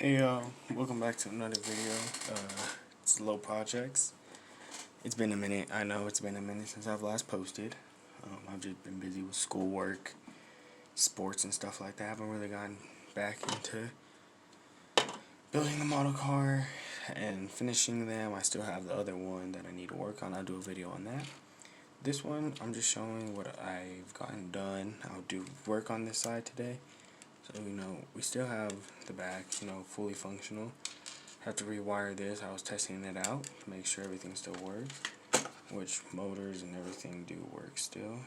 Hey welcome back to another video. It's Low Projects. It's been a minute. I know it's been a minute since I've last posted. I've just been busy with schoolwork, sports, and stuff like that. I haven't really gotten back into building the model car and finishing them. I still have the other one that I need to work on. I'll do a video on that. This one, I'm just showing what I've gotten done. I'll do work on this side today. So, we still have the back, fully functional. Have to rewire this. I was testing it out to make sure everything still works, which motors and everything do work still.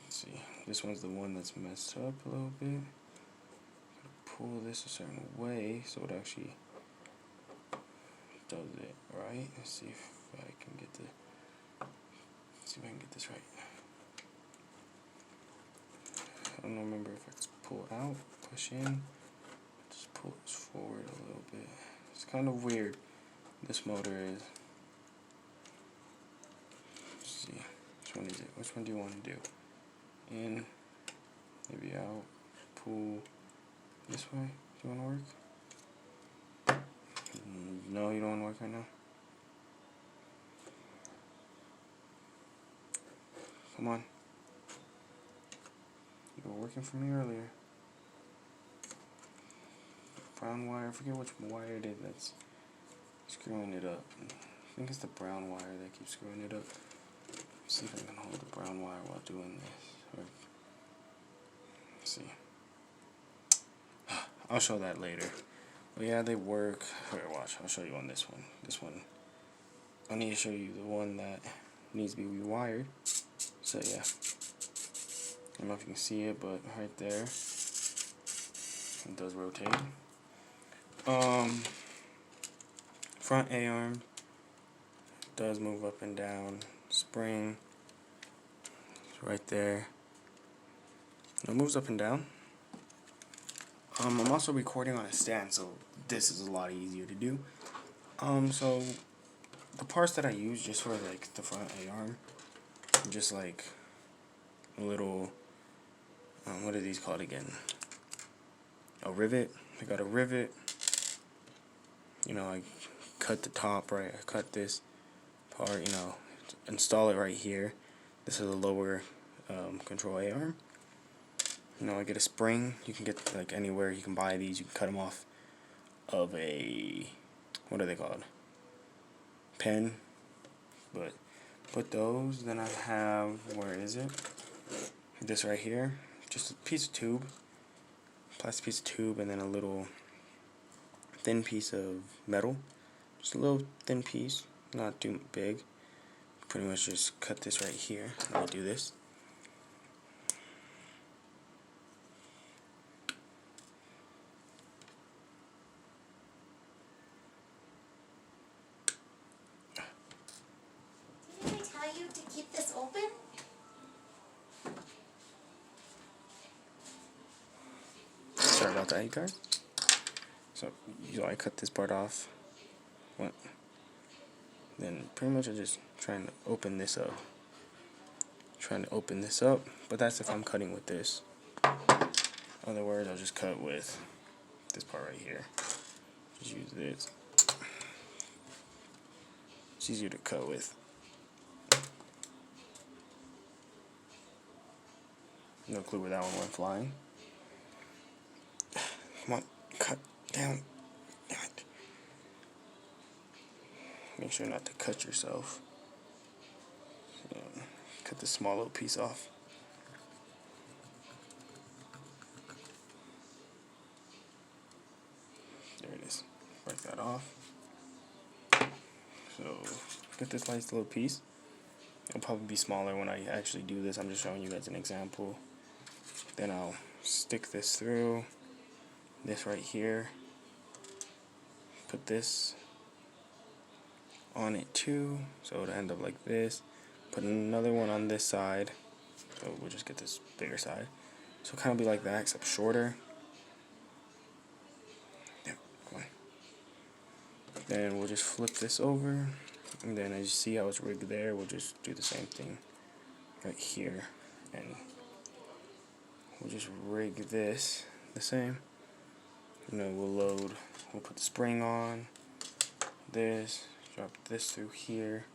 Let's see. This one's the one that's messed up a little bit. Gotta pull this a certain way so it actually does it right. Let's see if I can get this right. I don't remember if it's pull out, push in, just pull this forward a little bit. It's kind of weird, this motor is. Let's see, which one is it? Which one do you want to do? In, maybe out, pull this way. Do you want to work? No, you don't want to work right now? Come on. You were working for me earlier. Brown wire, I forget which wire it is that's screwing it up. I think it's the brown wire that keeps screwing it up. Let's see if I can hold the brown wire while doing this. Let's see. I'll show that later. But yeah, they work. Here, watch. I'll show you on this one. This one. I need to show you the one that needs to be rewired. So yeah. I don't know if you can see it, but right there, it does rotate. Front A-arm does move up and down. Spring, it's right there. It moves up and down. I'm also recording on a stand, so this is a lot easier to do. So the parts that I use just for like the front A-arm, just like a little. What are these called again? A rivet. I got a rivet. I cut the top, right? I cut this part, install it right here. This is a lower control A-arm. I get a spring. You can get like anywhere. You can buy these. You can cut them off of a, what are they called? Pen. But put those. Then I have, where is it? This right here. Just a piece of tube, plastic piece of tube, and then a little thin piece of metal. Just a little thin piece, not too big. Pretty much just cut this right here. Let me do this. Didn't I tell you to keep this open? Sorry about that, you guys. So, I cut this part off. Then pretty much I'm just trying to open this up. But that's if I'm cutting with this. In other words, I'll just cut with this part right here. Just use this. It's easier to cut with. No clue where that one went flying. Come on, cut down. Damn it. Make sure not to cut yourself. Cut this small little piece off. There it is. Break that off. So, get this nice little piece. It'll probably be smaller when I actually do this. I'm just showing you guys an example. Then I'll stick this through. This right here. Put this on it too. So it'll end up like this. Put another one on this side. So we'll just get this bigger side. So it'll kind of be like that, except shorter. Yeah, come on. Then we'll just flip this over. And then as you see how it's rigged there, we'll just do the same thing right here. And we'll just rig this the same. we'll put the spring on this, drop this through here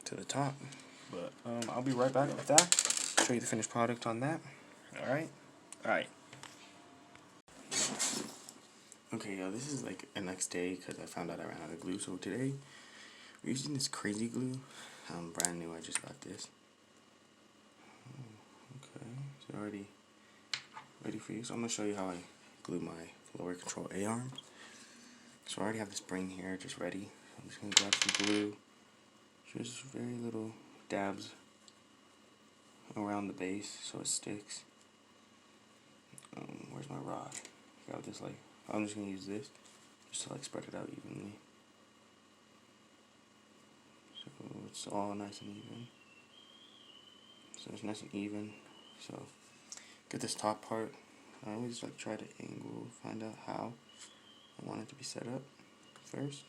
to the top. But I'll be right back with that. Show you the finished product on that. Alright? Alright. Okay, y'all, this is like the next day because I found out I ran out of glue. So today, we're using this crazy glue. Brand new, I just got this. Okay, it's already ready for you. So I'm going to show you how I glue my lower control A-arms. So I already have the spring here just ready. So I'm just going to grab some glue. Just very little dabs around the base so it sticks. Where's my rod? Got this, like, I'm just going to use this just to like spread it out evenly. So it's all nice and even. So it's nice and even. So get this top part. I always like try to angle, find out how I want it to be set up first.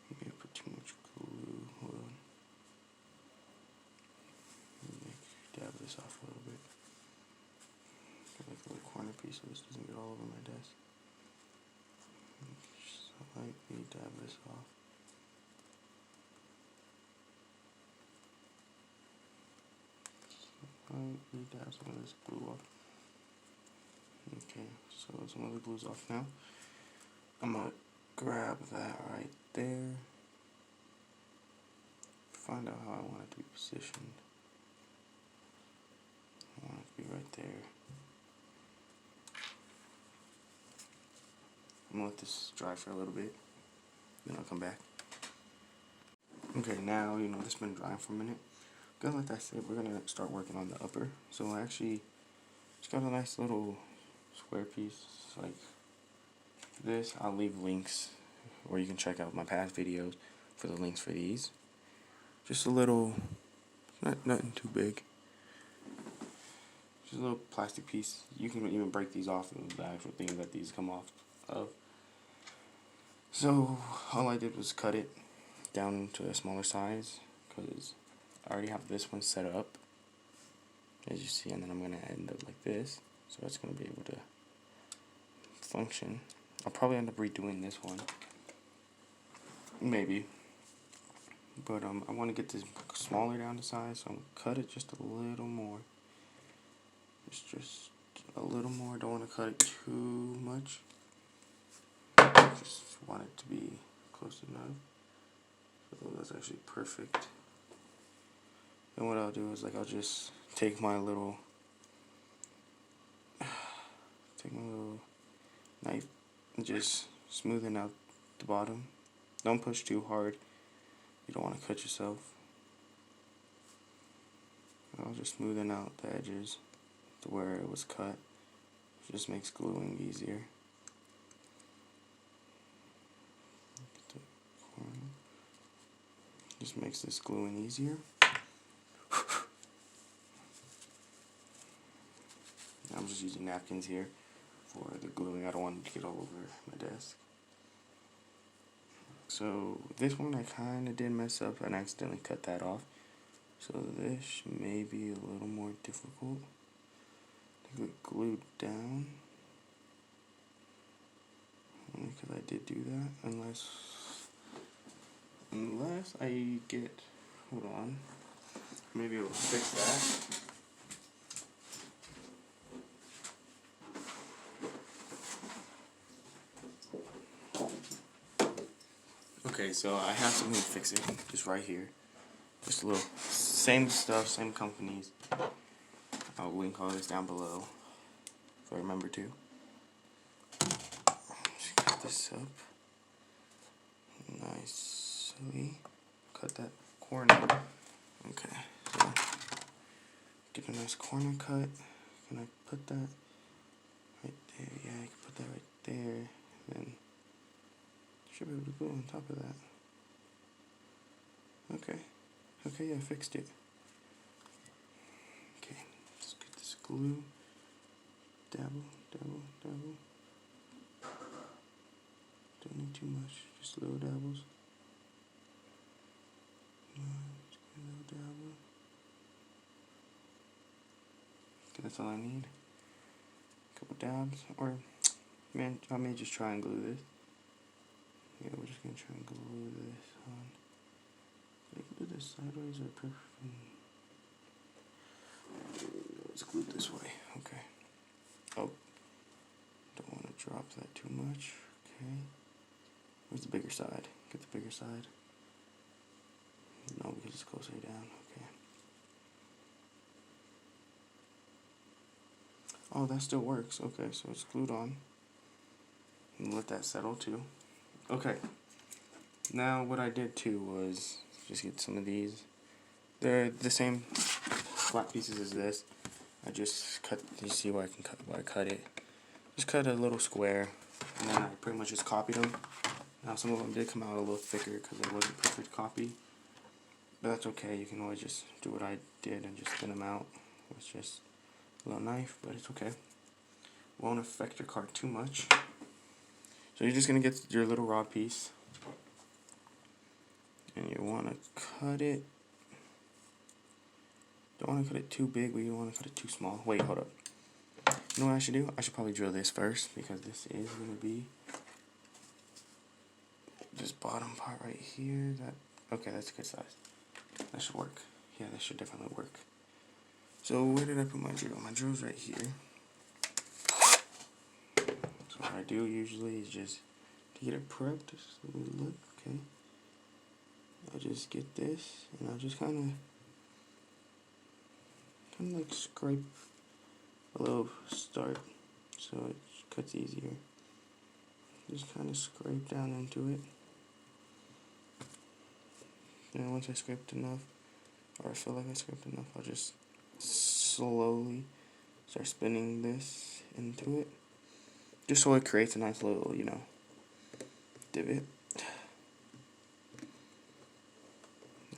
Maybe I put too much glue. Hold on. Dab this off a little bit. Get like a little corner piece so this doesn't get all over my desk. Just lightly dab this off. Lightly dab some of this glue off. Okay, so some of the glue's off now. I'm gonna grab that right there. Find out how I want it to be positioned. I want it to be right there. I'm gonna let this dry for a little bit, then I'll come back. Okay, now this has been drying for a minute. Gonna let that sit. We're gonna start working on the upper. So I actually just got a nice little square piece like this. I'll leave links, or you can check out my past videos for the links for these. Just a little, nothing too big. Just a little plastic piece. You can even break these off of the actual thing that these come off of. So all I did was cut it down to a smaller size because I already have this one set up, as you see, and then I'm going to end up like this, so it's going to be able to function. I'll probably end up redoing this one, maybe, but I want to get this smaller down to size, so I'm going to cut it just a little more, just a little more. Don't want to cut it too much, just want it to be close enough. So that's actually perfect. And what I'll do is I'll just take my little knife and just smoothen out the bottom. Don't push too hard. You don't want to cut yourself. I'll just smoothen out the edges to where it was cut. It just makes gluing easier. Just makes this gluing easier. I'm just using napkins here for the gluing. I don't want it to get all over my desk. So this one I kind of did mess up and accidentally cut that off. So this may be a little more difficult to get glued down. Because I did do that, unless I get, hold on, maybe it'll fix that. Okay, so I have something to fix it, just right here. Just a little, same stuff, same companies. I'll link all this down below, if I remember to. Just get this up nicely. Cut that corner. Okay, so get a nice corner cut. Can I put that right there? Yeah, I can put that right there. Then should be able to glue on top of that. Okay. Okay, yeah, I fixed it. Okay, let's get this glue. Dabble, dabble, dabble. Don't need too much, just little dabbles. Just little That's all I need. A couple dabs, or man, I may just try and glue this. Yeah, we're just gonna try and glue this on. I can do this sideways or perfect. Let's glue it this way. Okay. Oh, don't want to drop that too much. Okay. Where's the bigger side? Get the bigger side. No, because it's closer down. Okay. Oh, that still works. Okay, so it's glued on. And let that settle too. Okay. Now what I did too was just get some of these. They're the same flat pieces as this. I just cut. You see where I can cut? Where I cut it? Just cut a little square, and then I pretty much just copied them. Now some of them did come out a little thicker because it wasn't a perfect copy, but that's okay. You can always just do what I did and just thin them out with just a little knife, but it's okay. Won't affect your card too much. So you're just gonna get your little rod piece, and you want to cut it. Don't want to cut it too big, but you don't want to cut it too small. Wait, hold up. You know what I should do? I should probably drill this first, because this is going to be this bottom part right here. Okay, that's a good size. That should work. Yeah, that should definitely work. So where did I put my drill? My drill's right here. So what I do usually is just to get it prepped, just let me look, okay. I'll just get this, and I'll just kind of like scrape a little start so it cuts easier. Just kind of scrape down into it. And once I scraped enough, or I feel like I scraped enough, I'll just slowly start spinning this into it. Just so it creates a nice little, you know, divot.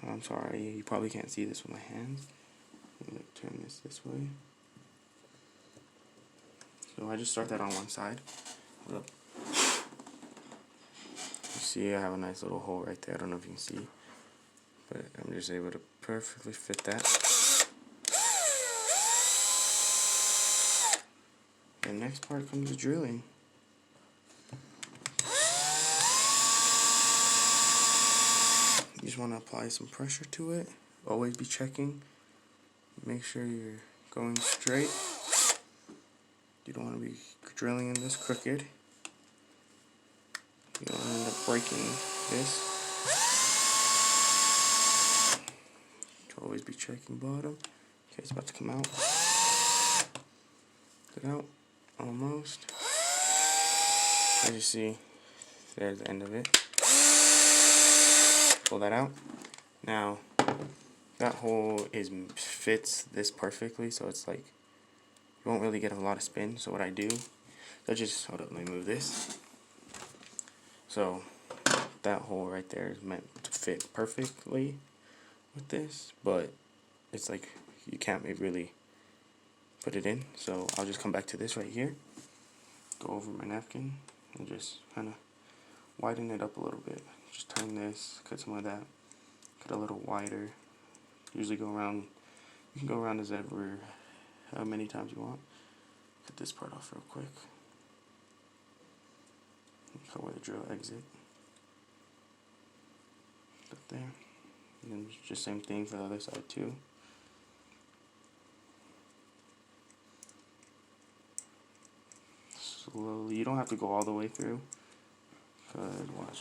I'm sorry, you probably can't see this with my hands. Let me turn this way. So I just start that on one side. Hold up. You see I have a nice little hole right there. I don't know if you can see, but I'm just able to perfectly fit that. The next part comes to drilling. You just want to apply some pressure to it. Always be checking. Make sure you're going straight. You don't want to be drilling in this crooked. You don't end up breaking this. Always be checking bottom. Okay, it's about to come out. Get out. Almost. As you see, there's the end of it. Pull that out. Now, that hole fits this perfectly, so it's like you won't really get a lot of spin. So what I do, hold up, let me move this. So that hole right there is meant to fit perfectly with this, but it's like you can't really put it in. So I'll just come back to this right here, go over my napkin, and just kind of widen it up a little bit. Just turn this, cut some of that, cut a little wider. Usually go around, you can go around as ever, how many times you want. Cut this part off real quick. Cut where the drill exit. Cut there. And then just same thing for the other side too. Slowly, you don't have to go all the way through. Cause watch.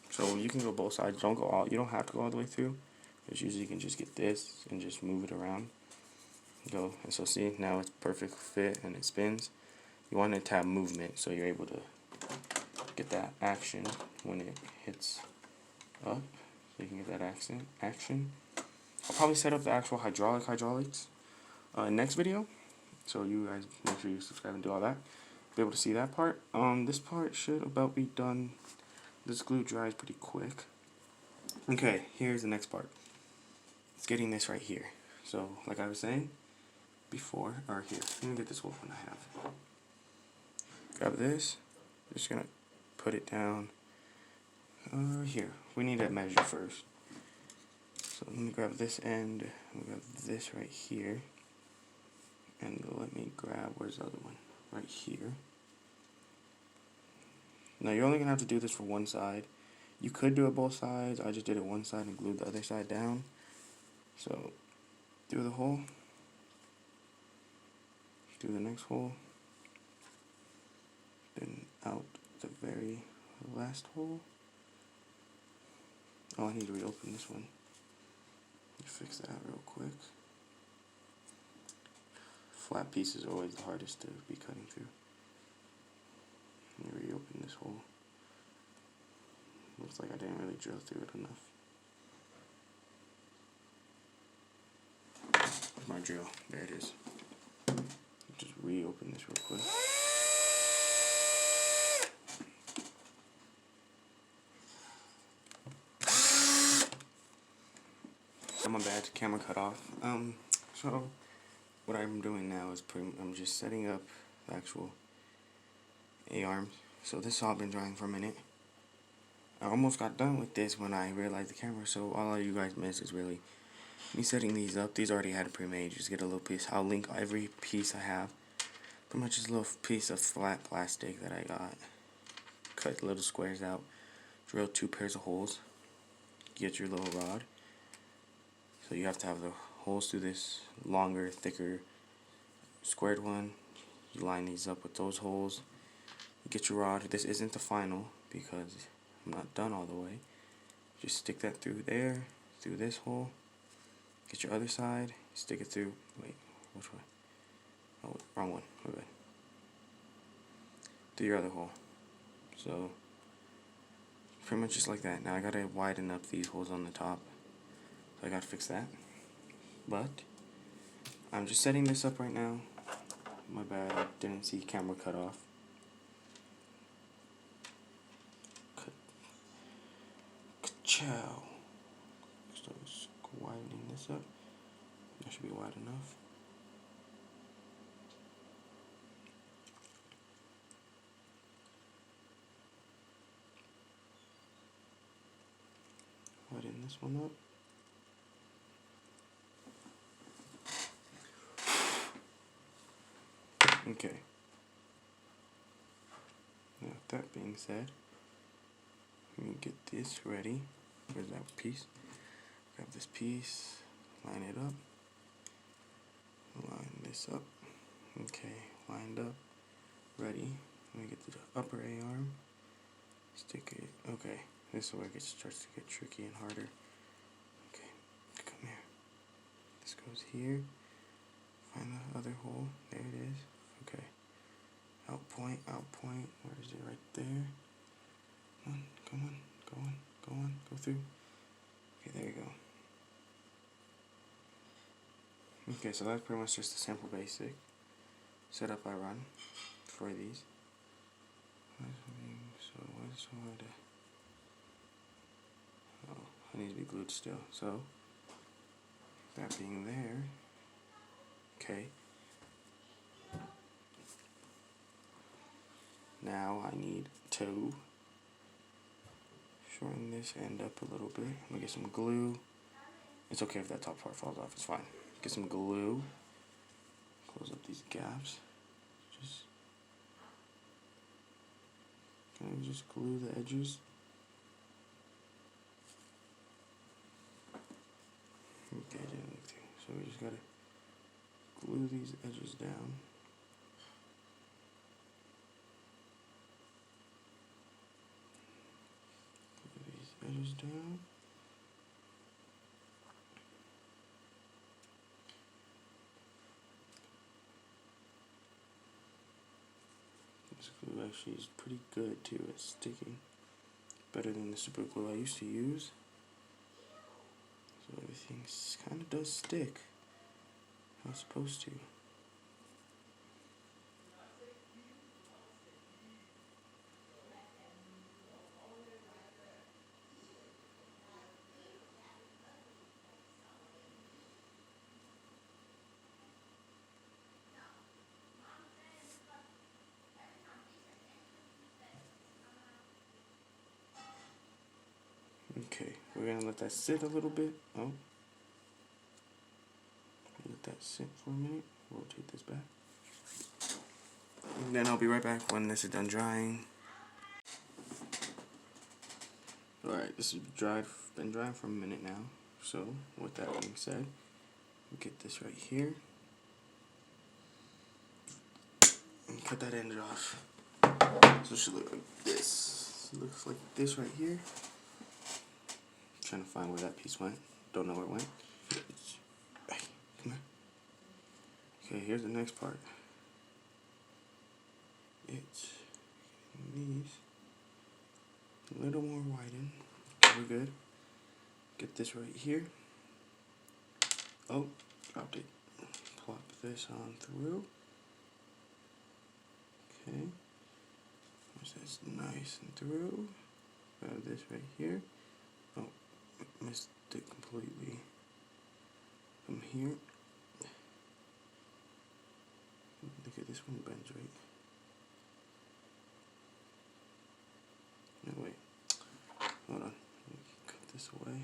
So you can go both sides. Don't go all. You don't have to go all the way through. Because usually you can just get this and just move it around. Go, and so see, now it's perfect fit and it spins. You want it to have movement, so you're able to get that action when it hits up. So you can get that action. I'll probably set up the actual hydraulics next video. So you guys make sure you subscribe and do all that. Be able to see that part. This part should about be done. This glue dries pretty quick. Okay, here's the next part. It's getting this right here. So, like I was saying before, or here, let me get this wolf one I have. Grab this. Just gonna put it down here. We need to measure first. So So let me grab this end, let me grab this right here, and let me grab, where's the other one? Right here. Now you're only going to have to do this for one side. You could do it both sides. I just did it one side and glued the other side down. So, through the hole, through the next hole, then out the very last hole. Oh, I need to reopen this one. Fix that real quick. Flat pieces are always the hardest to be cutting through. Let me reopen this hole. Looks like I didn't really drill through it enough. Where's my drill? There it is. Just reopen this real quick. My bad, camera cut off. So what I'm doing now is I'm just setting up the actual A-arms. So this saw been drying for a minute. I almost got done with this when I realized the camera, so all you guys missed is really me setting these up. These already had it pre-made. Just get a little piece. I'll link every piece I have. Pretty much just a little piece of flat plastic that I got. Cut little squares out. Drill 2 pairs of holes. Get your little rod. So you have to have the holes through this longer, thicker, squared one. You line these up with those holes. You get your rod. This isn't the final because I'm not done all the way. Just stick that through there, through this hole. Get your other side, stick it through. Wait, which way? Oh, wrong one. Okay. Through your other hole. So, pretty much just like that. Now I gotta widen up these holes on the top. So I gotta fix that. But, I'm just setting this up right now. My bad, I didn't see camera cut off. Ka-chow. So just widening this up. That should be wide enough. Widen this one up. Okay. Now, with that being said, let me get this ready. Where's that piece? Grab this piece, line it up, line this up. Okay, lined up, ready. Let me get to the upper A-arm, stick it. Okay, this is where it starts to get tricky and harder. Okay, come here. This goes here. Find the other hole. There it is. Okay. Out point, where is it? Right there. Come on, go through. Okay, there you go. Okay, so that's pretty much just a simple basic setup I run for these. So what's so hard to... Oh, I need to be glued still. So, that being there, okay. Now I need to shorten this end up a little bit. I'm gonna get some glue. It's okay if that top part falls off, it's fine. Get some glue. Close up these gaps. Just glue the edges. Okay, I didn't look through. So we just gotta glue these edges down. Glue these edges down. This glue actually is pretty good too at sticking. Better than the super glue I used to use. So everything kind of does stick. How it's supposed to. Okay, we're gonna let that sit a little bit. Oh, that sit for a minute. Rotate this back. And then I'll be right back when this is done drying. Alright, this has been drying for a minute now. So, with that being said, we'll get this right here. And cut that end off. So it should look like this. It looks like this right here. Trying to find where that piece went. Don't know where it went. Hey, come here. Okay, here's the next part. It's these a little more widened. Okay, we're good. Get this right here. Oh, dropped it. Plop this on through. Okay. Once that's nice and through, grab this right here. Oh, missed it completely. From here. Look at this one bends right. No, wait. Hold on. Cut this away.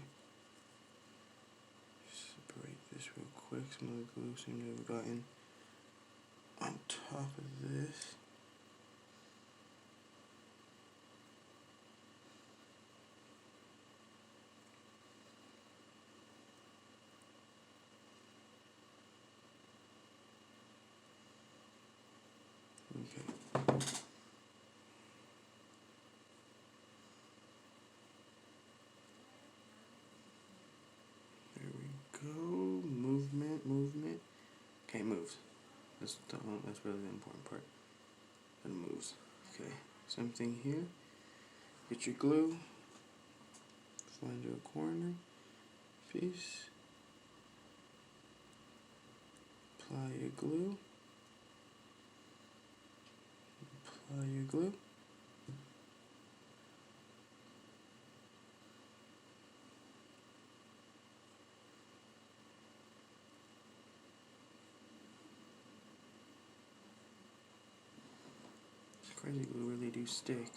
Separate this real quick. Some of the glue seems to have gotten on top of this. Okay. There we go. Movement. Okay, it moves. That's really the important part. It moves. Okay. Same thing here. Get your glue. Find your corner piece. Apply your glue. Apply your glue. Crazy glue really do stick.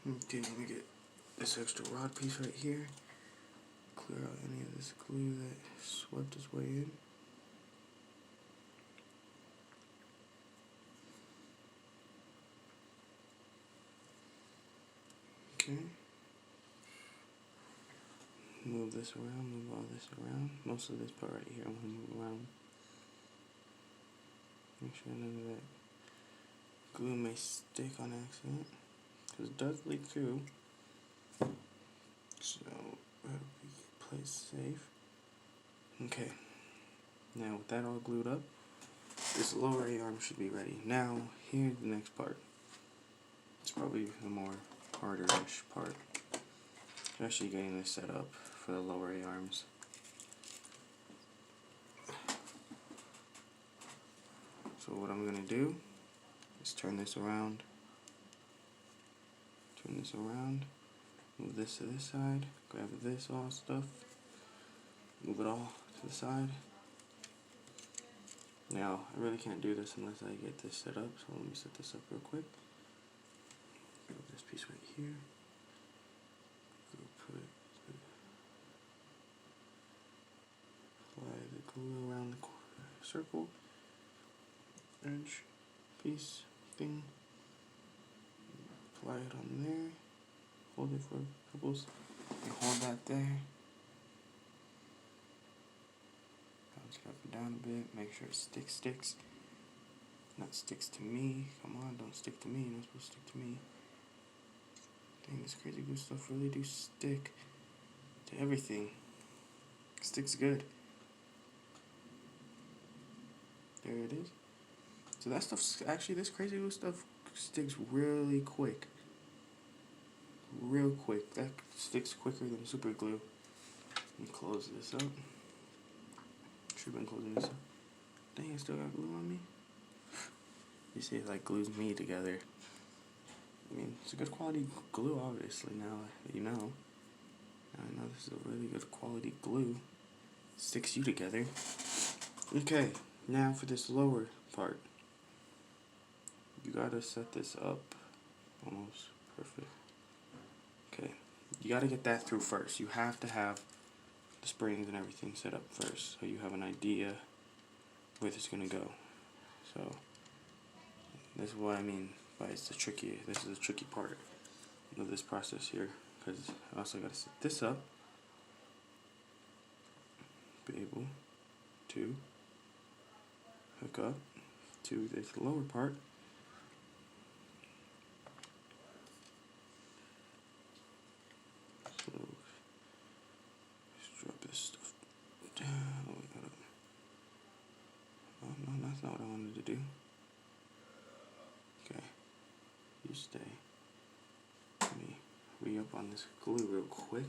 Okay, let me get this extra rod piece right here. Clear out any of this glue that swept its way in. Okay. Move this around, move all this around. Most of this part right here I'm going to move around. Make sure none of that glue may stick on accident. Because it does leak through. So, that'll be placed safe. Okay. Now, with that all glued up, this lower A-arm should be ready. Now, here's the next part. It's probably the more harder-ish part. Actually getting this set up for the lower A-arms. So what I'm going to do is turn this around, move this to this side, grab this all stuff, move it all to the side. Now, I really can't do this unless I get this set up, so let me set this up real quick. Grab this piece right here. Apply the glue around the circle, edge, piece, thing. Apply it on there. Hold it for a couple. You hold that there. Bounce it up and down a bit. Make sure it sticks. Not sticks to me. Come on, don't stick to me. You're not supposed to stick to me. Dang, this crazy glue stuff really do stick to everything. It sticks good. There it is. So that stuff's actually, this crazy glue stuff sticks really quick. Real quick. That sticks quicker than super glue. Let me close this up. Should have been closing this up. Dang, I still got glue on me. You see, it like glues me together. I mean, it's a good quality glue, obviously, now that you know. Now I know this is a really good quality glue. It sticks you together. Okay, now for this lower part. You gotta set this up. Almost perfect. Okay, you gotta get that through first. You have to have the springs and everything set up first, so you have an idea where this is gonna go. So this is what I mean by this is the tricky part of this process here, because I also gotta set this up, be able to hook up to this lower part. So let's drop this stuff down. Oh, no, that's not what I wanted to do. Okay, you stay. Let me re-up on this glue real quick.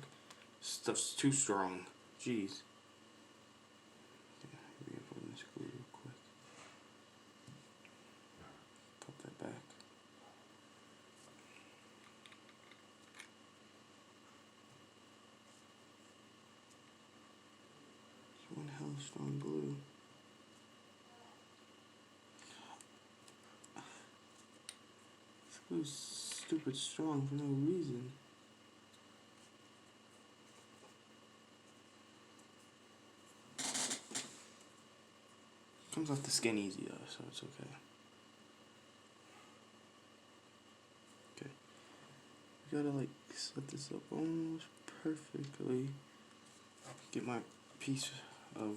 Stuff's too strong. Jeez. Okay, re-up on this glue real quick. Pop that back. It's one hell of strong glue. This glue's stupid strong for no reason. Comes off the skin easy though, so it's okay. Okay. You gotta like set this up almost perfectly. Get my piece of,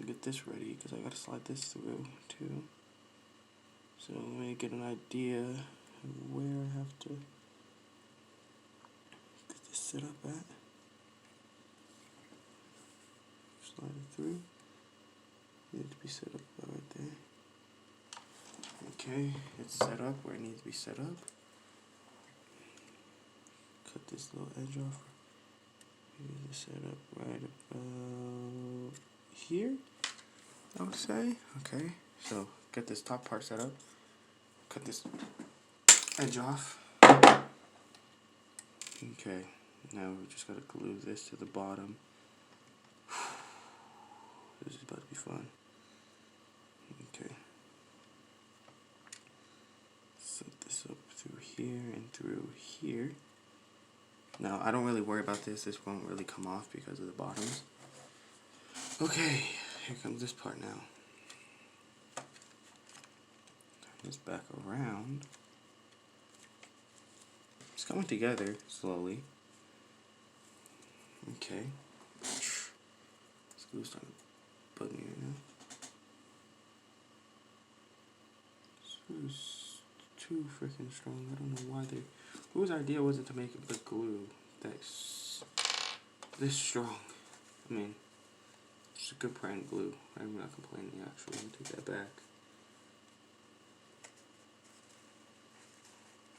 get this ready because I gotta slide this through too. So let me get an idea of where I have to get this set up at. Slide it through. Needs to be set up right there. Okay, it's set up where it needs to be set up. Cut this little edge off. Here's the setup right about here, I would say. Okay, so get this top part set up. Cut this edge off. Okay, now we just gotta glue this to the bottom. This is about to be fun. Okay. Set this up through here and through here. Now, I don't really worry about this. This won't really come off because of the bottoms. Okay, here comes this part now. Turn this back around. It's coming together slowly. Okay. This glue's starting to bug me right now. This is too freaking strong. I don't know why they. Whose idea was it to make the glue that's this strong? I mean, it's a good brand glue. I'm not complaining actually. Let me take that back.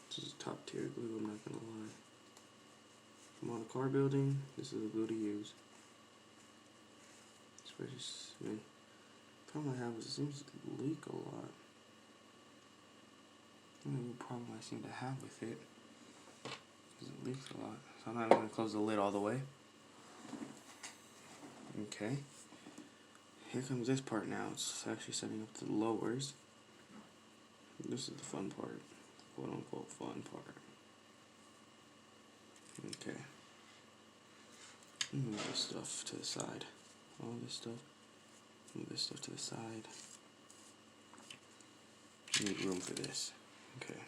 This is top tier glue, I'm not gonna lie. If I'm on a car building, this is the glue to use. Especially, I mean, the problem I have is it seems to leak a lot. The only problem I seem to have with it is it leaks a lot. So I'm not going to close the lid all the way. Okay. Here comes this part now. It's actually setting up the lowers. This is the fun part. Quote unquote fun part. Okay. Move this stuff to the side. All this stuff. Move this stuff to the side. You need room for this. Okay.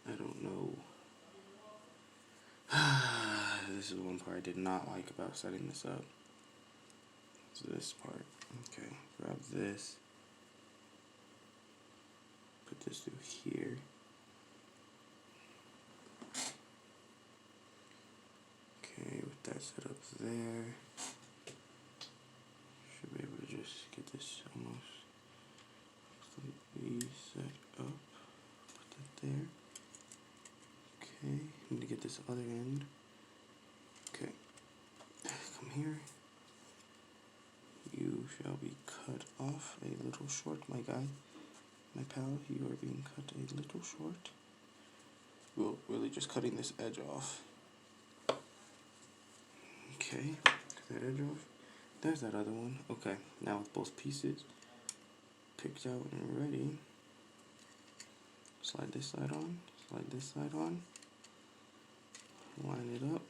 I don't know. This is one part I did not like about setting this up. It's this part. Okay. Grab this. Put this through here. Okay, with that set up there. Should be able to just get this almost completely set up. Put that there. Okay, need to get this other end. Okay, come here. You shall be cut off a little short, my guy. My pal, you are being cut a little short. Well, really just cutting this edge off. Okay, cut that edge off. There's that other one. Okay, now with both pieces picked out and ready, slide this side on, slide this side on. line it up.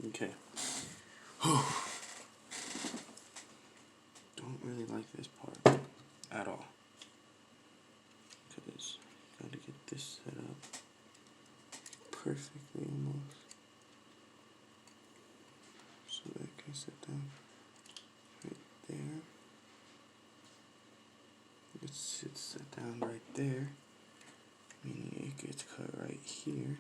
Okay. Don't really like this part at all, because gotta get this set up perfectly almost, so that can sit down right there. It sits set down right there, meaning it gets cut right here.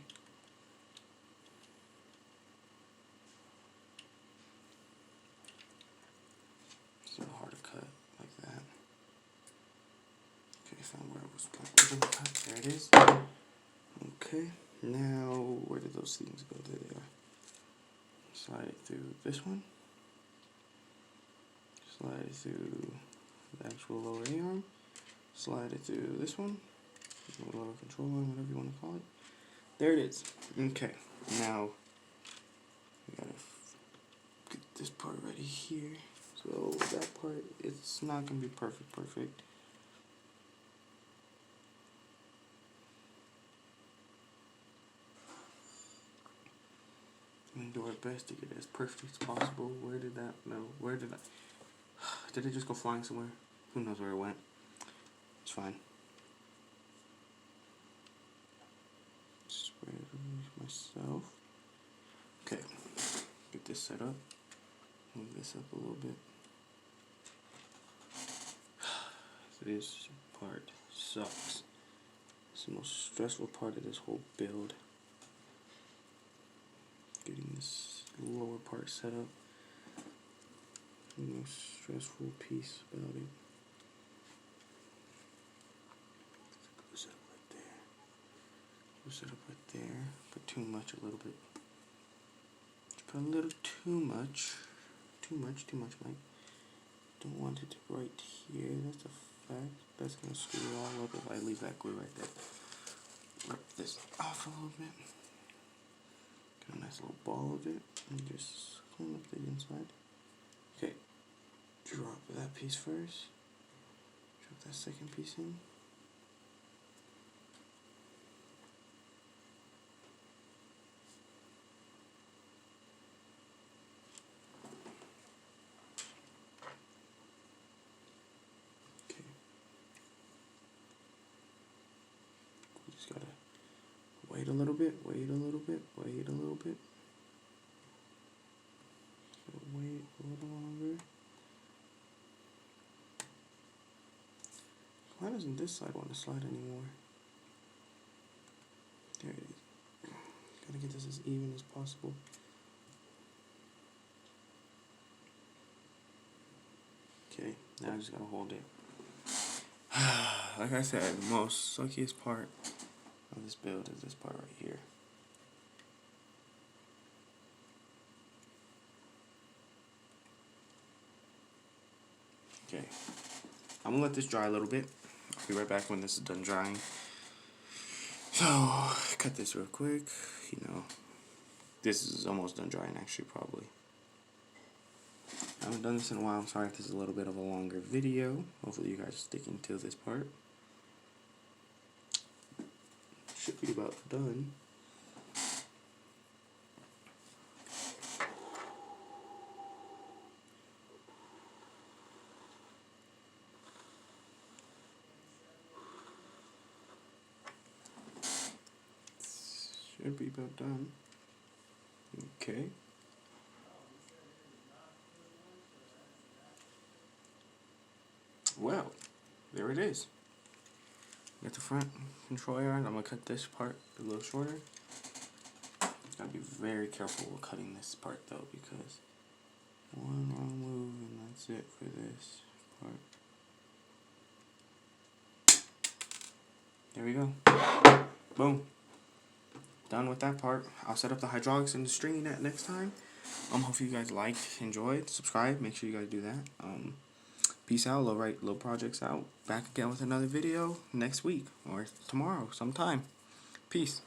It's a little hard to cut like that. Okay, found where it was gonna cut. There it is. Okay, now where did those things go? There they are. Slide it through this one. Slide it through the actual lower A-arm. Slide it through this one. Lower control arm, whatever you want to call it. There it is. Okay, now we gotta get this part ready here. So that part, it's not gonna be perfect. I'm gonna do our best to get it as perfect as possible. Where did that? No, where did I? Did it just go flying somewhere? Who knows where it went? It's fine. Spread it myself. Okay, get this set up. Move this up a little bit. This part sucks. It's the most stressful part of this whole build. Getting this lower part set up. The most stressful piece about it. Go set up right there. Go set up right there. Put too much a little bit. Just put a little too much. Too much, Mike. Don't want it right here. That's a fact. That's gonna screw it all up if I leave that glue right there. Rip this off a little bit. Get a nice little ball of it. And just clean up the inside. Okay. Drop that piece first. Drop that second piece in. Okay. We just gotta wait a little bit, wait a little bit. Wait a little longer. Why doesn't this side want to slide anymore? There it is. Gotta get this as even as possible. Okay, now I just gotta hold it. Like I said, the most suckiest part of this build is this part right here. Okay, I'm gonna let this dry a little bit. I'll be right back when this is done drying. So, cut this real quick. You know, this is almost done drying actually, probably. I haven't done this in a while. I'm sorry if this is a little bit of a longer video. Hopefully you guys are sticking to this part. Should be about done. Should be about done. Okay. Well, there it is. Got the front control iron. I'm gonna cut this part a little shorter. Gotta be very careful with cutting this part though, because one wrong move and that's it for this part. There we go. Boom. Done with that part. I'll set up the hydraulics and the stringing net next time. Hopefully you guys liked, enjoyed, subscribe. Make sure you guys do that. Peace out. Low projects out. Back again with another video next week or tomorrow sometime. Peace.